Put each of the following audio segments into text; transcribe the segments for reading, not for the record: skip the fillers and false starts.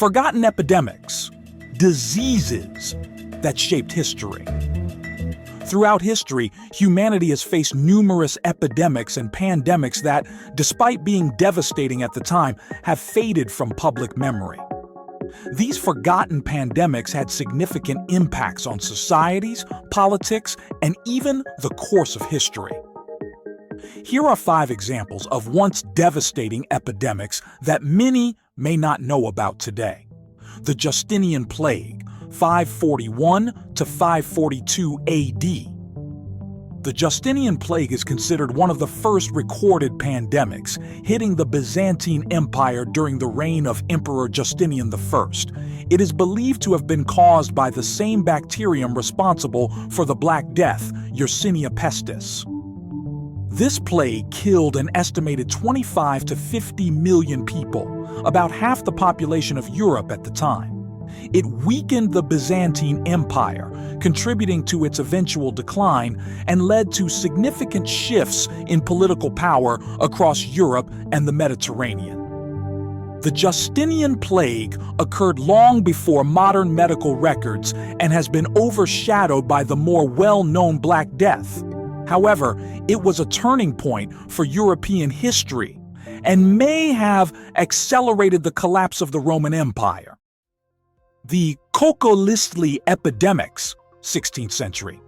Forgotten epidemics, diseases that shaped history. Throughout history, humanity has faced numerous epidemics and pandemics that, despite being devastating at the time, have faded from public memory. These forgotten pandemics had significant impacts on societies, politics, and even the course of history. Here are 5 examples of once devastating epidemics that many may not know about today. The Justinian Plague, 541 to 542 AD. The Justinian Plague is considered one of the first recorded pandemics, hitting the Byzantine Empire during the reign of Emperor Justinian I. It is believed to have been caused by the same bacterium responsible for the Black Death, Yersinia pestis. This plague killed an estimated 25 to 50 million people, about half the population of Europe at the time. It weakened the Byzantine Empire, contributing to its eventual decline, and led to significant shifts in political power across Europe and the Mediterranean. The Justinian Plague occurred long before modern medical records and has been overshadowed by the more well-known Black Death. However, it was a turning point for European history and may have accelerated the collapse of the Roman Empire. The Cocoliztli epidemics, 16th century.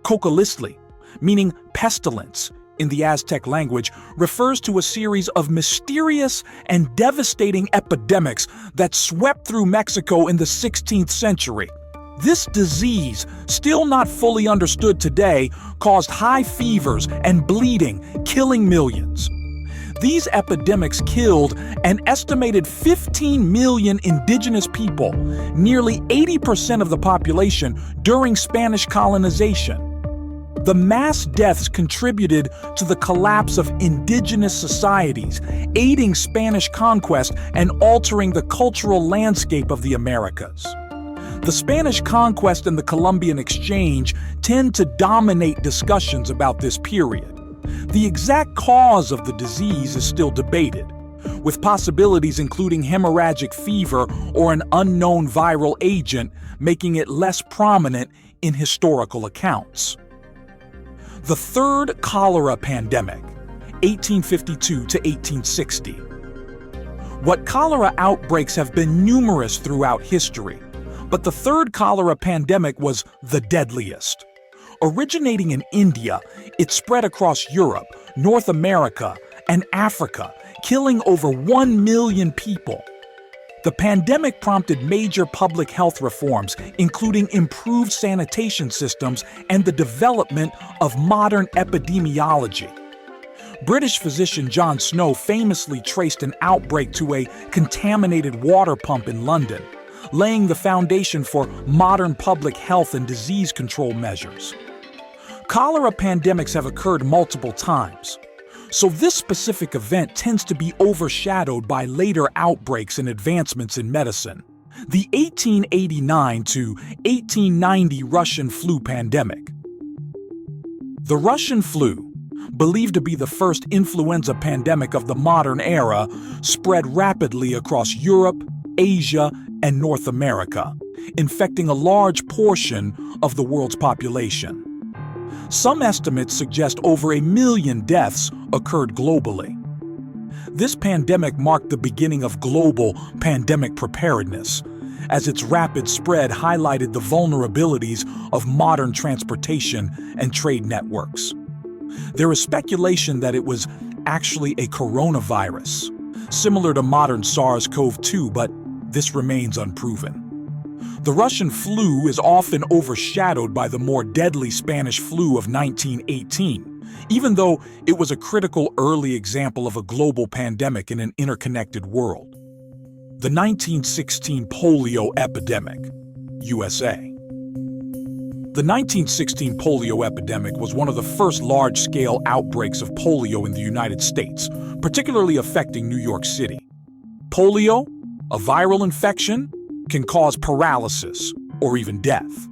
Cocoliztli, meaning pestilence in the Aztec language, refers to a series of mysterious and devastating epidemics that swept through Mexico in the 16th century. This disease, still not fully understood today, caused high fevers and bleeding, killing millions. These epidemics killed an estimated 15 million indigenous people, nearly 80% of the population, during Spanish colonization. The mass deaths contributed to the collapse of indigenous societies, aiding Spanish conquest and altering the cultural landscape of the Americas. The Spanish conquest and the Columbian exchange tend to dominate discussions about this period. The exact cause of the disease is still debated, with possibilities including hemorrhagic fever or an unknown viral agent, making it less prominent in historical accounts. The Third Cholera Pandemic, 1852 to 1860. What cholera outbreaks have been numerous throughout history, but the Third Cholera Pandemic was the deadliest. Originating in India, it spread across Europe, North America, and Africa, killing over 1 million people. The pandemic prompted major public health reforms, including improved sanitation systems and the development of modern epidemiology. British physician John Snow famously traced an outbreak to a contaminated water pump in London, laying the foundation for modern public health and disease control measures. Cholera pandemics have occurred multiple times, so this specific event tends to be overshadowed by later outbreaks and advancements in medicine. The 1889 to 1890 Russian flu pandemic. The Russian flu, believed to be the first influenza pandemic of the modern era, spread rapidly across Europe, Asia, and North America, infecting a large portion of the world's population. Some estimates suggest over 1 million deaths occurred globally. This pandemic marked the beginning of global pandemic preparedness, as its rapid spread highlighted the vulnerabilities of modern transportation and trade networks. There is speculation that it was actually a coronavirus, similar to modern SARS-CoV-2, but this remains unproven. The Russian flu is often overshadowed by the more deadly Spanish flu of 1918, even though it was a critical early example of a global pandemic in an interconnected world. The 1916 polio epidemic, USA. The 1916 polio epidemic was one of the first large-scale outbreaks of polio in the United States, particularly affecting New York City. Polio, a viral infection, can cause paralysis or even death.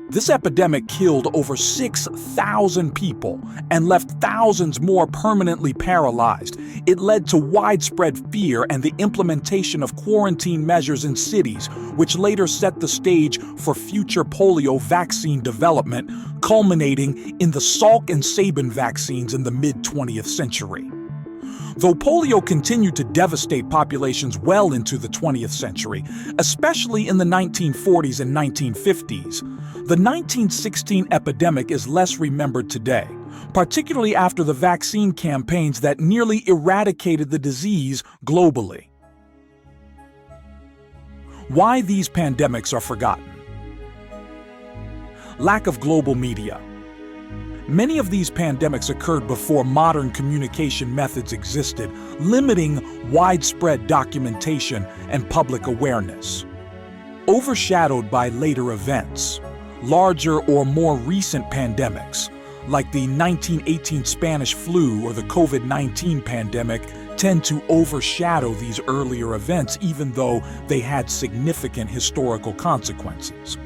This epidemic killed over 6,000 people and left thousands more permanently paralyzed. It led to widespread fear and the implementation of quarantine measures in cities, which later set the stage for future polio vaccine development, culminating in the Salk and Sabin vaccines in the mid-20th century. Though polio continued to devastate populations well into the 20th century, especially in the 1940s and 1950s, the 1916 epidemic is less remembered today, particularly after the vaccine campaigns that nearly eradicated the disease globally. Why these pandemics are forgotten. Lack of global media. Many of these pandemics occurred before modern communication methods existed, limiting widespread documentation and public awareness. Overshadowed by later events, larger or more recent pandemics, like the 1918 Spanish flu or the COVID-19 pandemic, tend to overshadow these earlier events even though they had significant historical consequences.